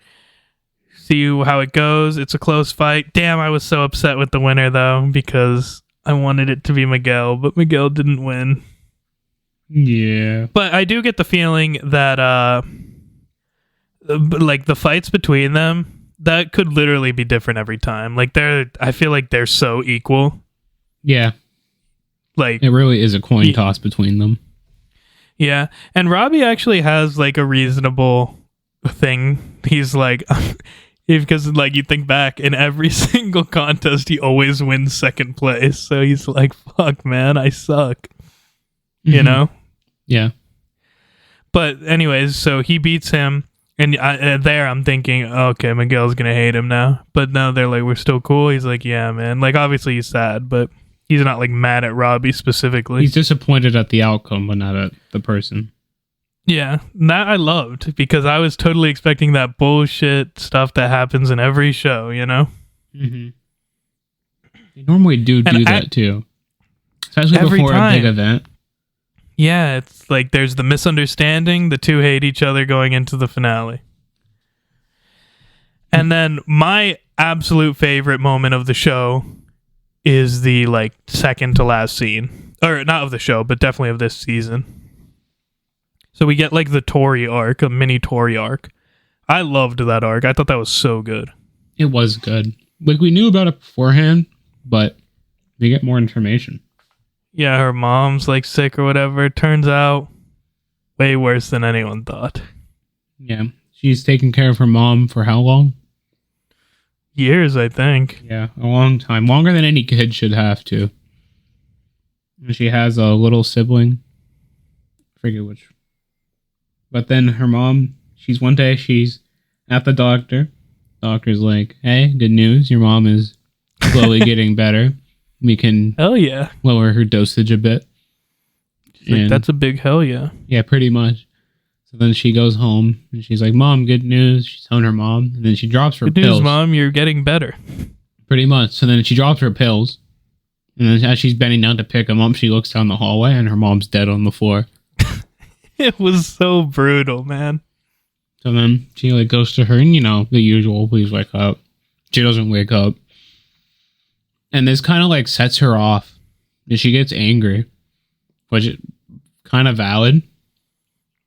see how it goes. It's a close fight. Damn, I was so upset with the winner though, because I wanted it to be Miguel, but Miguel didn't win. Yeah. But I do get the feeling that, like, the fights between them, that could literally be different every time. Like, I feel like they're so equal. Yeah. Like, it really is a coin toss between them. Yeah. And Robbie actually has, like, a reasonable thing. He's like... Because, like, you think back, in every single contest, he always wins second place. So he's like, fuck, man, I suck. You know? Yeah. But anyways, so he beats him. And I'm thinking, okay, Miguel's going to hate him now. But now they're like, we're still cool. He's like, yeah, man. Like, obviously he's sad, but he's not, like, mad at Robbie specifically. He's disappointed at the outcome, but not at the person. Yeah, that I loved because I was totally expecting that bullshit stuff that happens in every show, you know? Mm-hmm. They normally do that too. Especially before a big event. Yeah, it's like there's the misunderstanding, the two hate each other going into the finale. And then my absolute favorite moment of the show is the like second to last scene. Or not of the show, but definitely of this season. So we get like the Tori arc, a mini Tori arc. I loved that arc. I thought that was so good. It was good. Like we knew about it beforehand, but we get more information. Yeah, her mom's like sick or whatever. Turns out way worse than anyone thought. Yeah. She's taking care of her mom for how long? Years, I think. Yeah, a long time. Longer than any kid should have to. And she has a little sibling. I forget which. But then her mom, she's at the doctor. Doctor's like, hey, good news. Your mom is slowly getting better. we can Hell yeah. lower her dosage a bit. She's like, that's a big hell yeah. Yeah, pretty much. So then she goes home and she's like, Mom, good news. She's telling her mom. And then she drops her good pills. News, Mom, you're getting better. Pretty much. So then she drops her pills. And then as she's bending down to pick them up, she looks down the hallway and her mom's dead on the floor. It was so brutal, man. So then she like goes to her and, the usual, please wake up. She doesn't wake up. And this kind of like sets her off. And she gets angry. Which is kind of valid.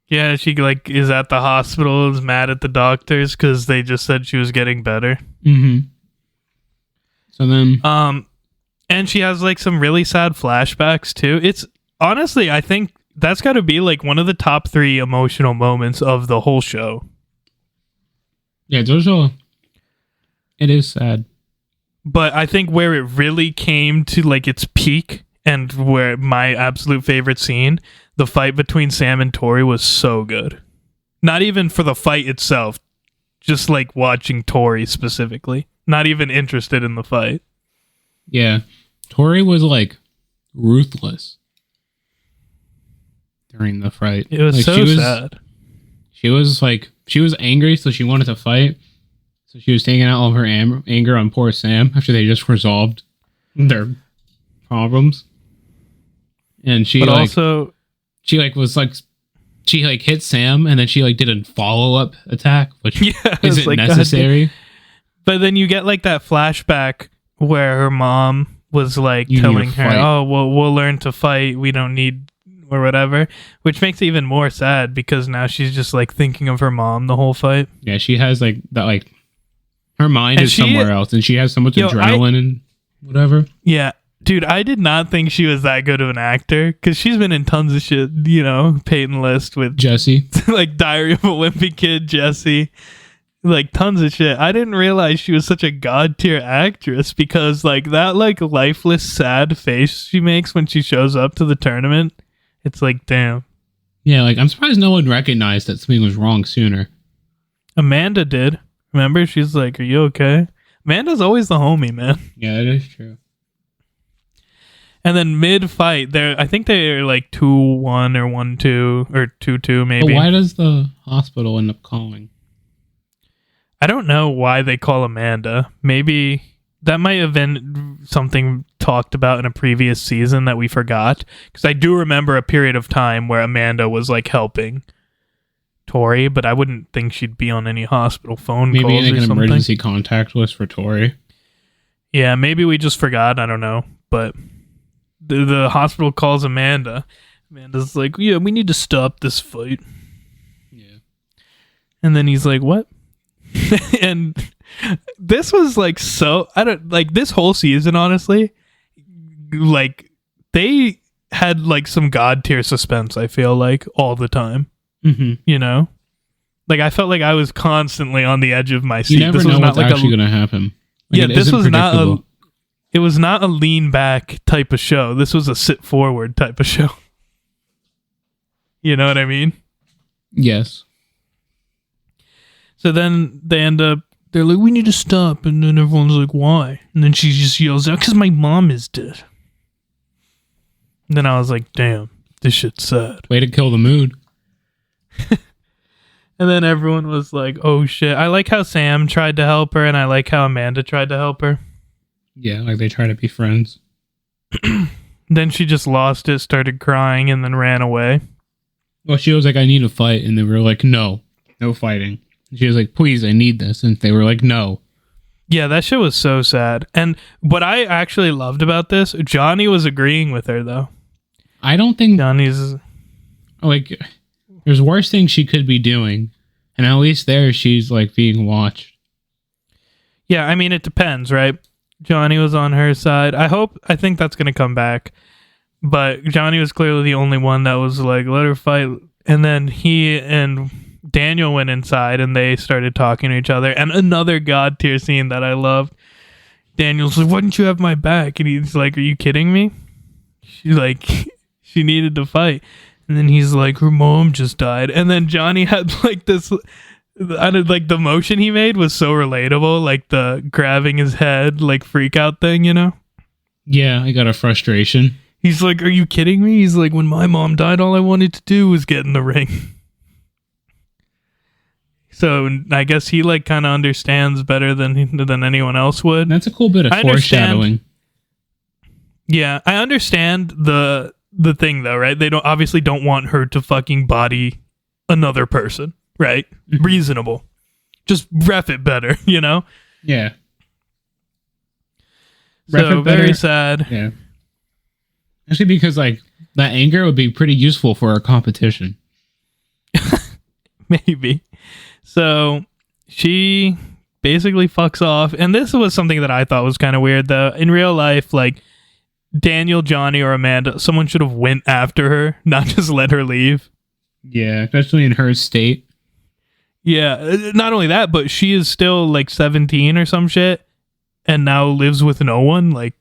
Yeah, she like is at the hospital, is mad at the doctors because they just said she was getting better. Mm-hmm. So then... And she has like some really sad flashbacks too. It's honestly, I think that's got to be like one of the top 3 emotional moments of the whole show. Yeah, it is sad. But I think where it really came to like its peak and where my absolute favorite scene, the fight between Sam and Tori was so good. Not even for the fight itself, just like watching Tori specifically. Not even interested in the fight. Yeah. Tori was like ruthless during the fight. It was like, so sad. She was angry, so she wanted to fight. So she was taking out all of her anger on poor Sam after they just resolved their problems. And she hit Sam and then she like did a follow-up attack, which isn't like, necessary. But then you get like that flashback where her mom was like telling her, oh, well, we'll learn to fight. We don't need or whatever, which makes it even more sad because now she's just like thinking of her mom the whole fight. Yeah, she has like that, like her mind is somewhere else and she has so much adrenaline and whatever. Yeah. Dude, I did not think she was that good of an actor because she's been in tons of shit, Peyton List with Jesse, like Diary of a Wimpy Kid, Jesse, like tons of shit. I didn't realize she was such a god tier actress because like that like lifeless sad face she makes when she shows up to the tournament, it's like damn. Yeah, like I'm surprised no one recognized that something was wrong sooner. Amanda did. Remember, she's like, "Are you okay?" Amanda's always the homie, man. Yeah, that is true. And then mid-fight, I think they're like 2-1 or 1-2 or 2-2 maybe. But why does the hospital end up calling? I don't know why they call Amanda. Maybe that might have been something talked about in a previous season that we forgot. Because I do remember a period of time where Amanda was like helping Tori, but I wouldn't think she'd be on any hospital phone calls or something. Maybe like an emergency contact list for Tori. Yeah, maybe we just forgot. I don't know. But the hospital calls Amanda. Amanda's like, yeah, we need to stop this fight. Yeah. And then he's like, what? And this was like this whole season, honestly, like they had like some god tier suspense, I feel like, all the time. Mm-hmm. Like I felt like I was constantly on the edge of my seat. You never know what's actually going to happen. Like, this was not it was not a lean back type of show. This was a sit forward type of show. You know what I mean? Yes. So then they're like, we need to stop. And then everyone's like, why? And then she just yells out, because my mom is dead. And then I was like, damn, this shit's sad. Way to kill the mood. And then everyone was like, oh shit. I like how Sam tried to help her, and I like how Amanda tried to help her. Yeah, like they try to be friends. Then she just lost it, started crying, and then ran away. Well, she was like, I need to fight. And they were like, no fighting. She was like, please, I need this. And they were like, no. Yeah, that shit was so sad. And what I actually loved about this, Johnny was agreeing with her, though. I don't think... Johnny's... Like, there's worse things she could be doing. And at least there, she's, like, being watched. Yeah, I mean, it depends, right? Johnny was on her side. I think that's going to come back. But Johnny was clearly the only one that was like, let her fight. And then he and Daniel went inside and they started talking to each other. And another god tier scene that I loved. Daniel's like, why didn't you have my back? And he's like, are you kidding me? She needed to fight. And then he's like, her mom just died. And then Johnny had like this, like the motion he made was so relatable. Like the grabbing his head, like freak out thing, you know? Yeah, I got a frustration. He's like, are you kidding me? He's like, when my mom died, all I wanted to do was get in the ring. So I guess he like kind of understands better than anyone else would. That's a cool bit of foreshadowing. Yeah, I understand the thing though, right? They obviously don't want her to fucking body another person, right? Mm-hmm. Reasonable. Just ref it better, you know? Yeah. So very sad. Yeah. Actually, because like that anger would be pretty useful for a competition. Maybe. So she basically fucks off. And this was something that I thought was kind of weird, though. In real life, like, Daniel, Johnny, or Amanda, someone should have went after her, not just let her leave. Yeah, especially in her state. Yeah, not only that, but she is still, like, 17 or some shit, and now lives with no one. Like,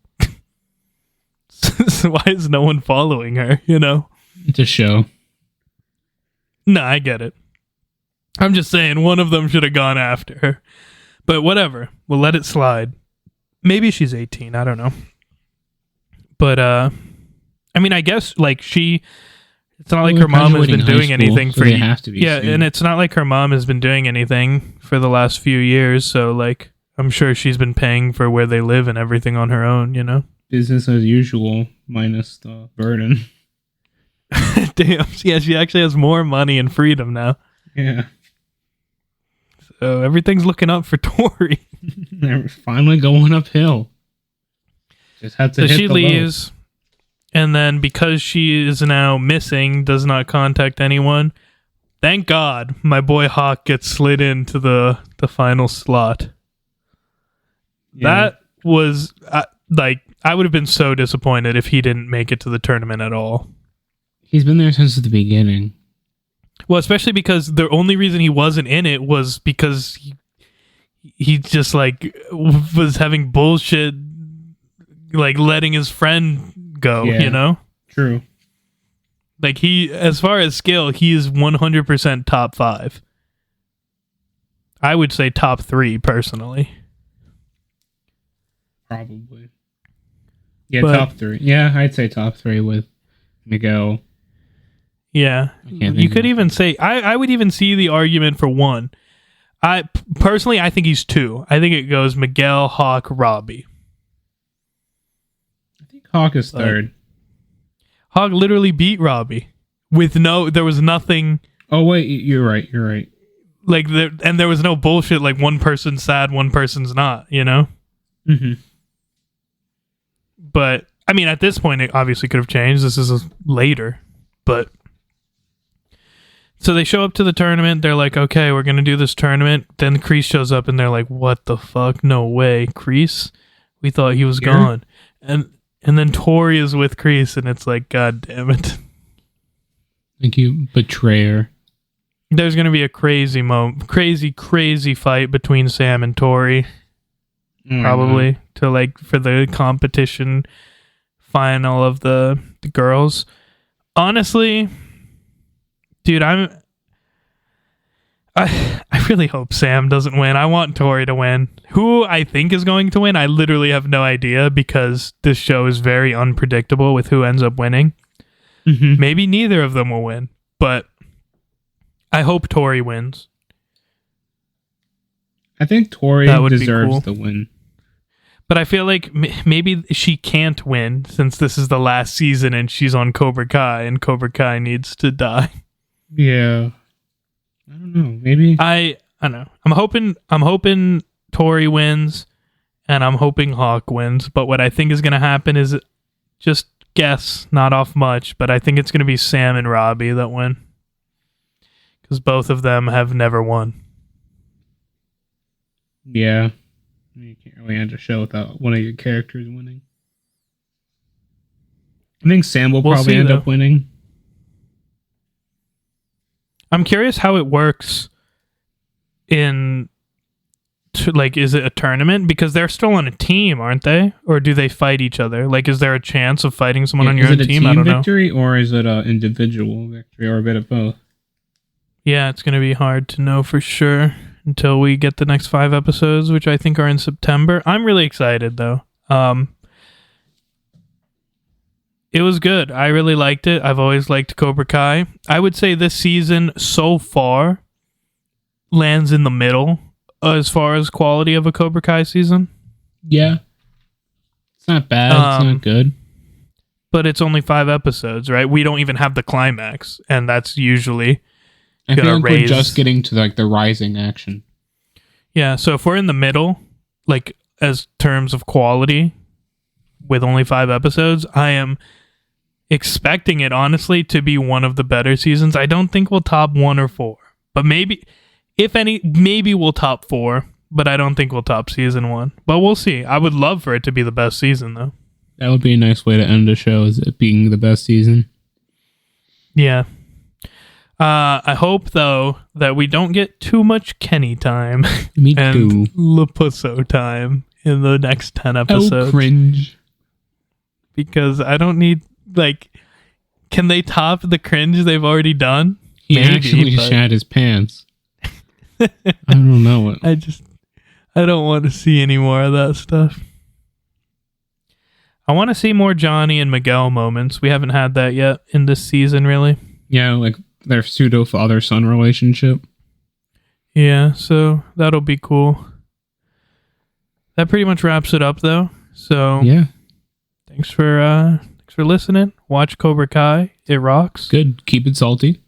so why is no one following her, you know? It's a show. No, I get it. I'm just saying one of them should have gone after her. But whatever. We'll let it slide. Maybe she's 18. I don't know. But, I mean, I guess, like, it's not like her mom has been doing anything for... They have to be yeah, soon. And it's not like her mom has been doing anything for the last few years. So, like, I'm sure she's been paying for where they live and everything on her own, you know? Business as usual, minus the burden. Damn. Yeah, she actually has more money and freedom now. Yeah. So everything's looking up for Tori. They're finally going uphill. Just had to hit she the leaves, and then because she is now missing, does not contact anyone. Thank God, my boy Hawk gets slid into the final slot. Yeah. That was like, I would have been so disappointed if he didn't make it to the tournament at all. He's been there since the beginning. Well, especially because the only reason he wasn't in it was because he just like was having bullshit, like letting his friend go, you know? True. Like as far as skill, he is 100% top 5. I would say top 3 personally. Probably. Yeah, top 3. Yeah, I'd say top 3 with Miguel. Yeah, you could even say I would even see the argument for 1. I personally think he's 2. I think it goes Miguel, Hawk, Robbie. I think Hawk is 3rd. Hawk literally beat Robbie with there was nothing. Oh wait, you're right. Like there was no bullshit. Like one person's sad, one person's not. You know. Mm-hmm. But I mean, at this point, it obviously could have changed. This is later, but. So they show up to the tournament. They're like, okay, we're going to do this tournament. Then Kreese shows up and they're like, what the fuck? No way. Kreese? We thought he was gone. And then Tori is with Kreese and it's like, God damn it. Thank you, betrayer. There's going to be a crazy fight between Sam and Tori. Probably to like for the competition final of the girls. Honestly... Dude, I really hope Sam doesn't win. I want Tori to win. Who I think is going to win, I literally have no idea because this show is very unpredictable with who ends up winning. Mm-hmm. Maybe neither of them will win, but I hope Tori wins. I think Tori deserves the win. But I feel like maybe she can't win since this is the last season and she's on Cobra Kai and Cobra Kai needs to die. Yeah. I don't know. Maybe I don't know. I'm hoping Tori wins and I'm hoping Hawk wins, but what I think is going to happen is just guess, not off much, but I think it's going to be Sam and Robbie that win. Cuz both of them have never won. Yeah. You can't really end a show without one of your characters winning. I think Sam will probably end up winning. I'm curious how it works is it a tournament? Because they're still on a team, aren't they? Or do they fight each other? Like, is there a chance of fighting someone on your own team? I don't know. Is it a team victory or is it an individual victory or a bit of both? Yeah, it's going to be hard to know for sure until we get the next 5 episodes, which I think are in September. I'm really excited, though. It was good. I really liked it. I've always liked Cobra Kai. I would say this season so far lands in the middle as far as quality of a Cobra Kai season. Yeah. It's not bad. It's not good. But it's only 5 episodes, right? We don't even have the climax, and that's usually I feel like we're just getting to like the rising action. Yeah, so if we're in the middle, like as terms of quality, with only 5 episodes, I am expecting it honestly to be one of the better seasons. I don't think we'll top 1 or 4, but maybe, if any, maybe we'll top 4, but I don't think we'll top season 1. But we'll see. I would love for it to be the best season, though. That would be a nice way to end a show, is it being the best season. Yeah. I hope, though, that we don't get too much Kenny time Me and too. Lapusso time in the next 10 episodes. Oh, cringe. Because I don't need, like, can they top the cringe they've already done? He actually shat his pants. I don't know. I don't want to see any more of that stuff. I want to see more Johnny and Miguel moments. We haven't had that yet in this season, really. Yeah, like their pseudo father-son relationship. Yeah, so that'll be cool. That pretty much wraps it up, though. So yeah, thanks for listening. Watch Cobra Kai. It rocks. Good. Keep it salty.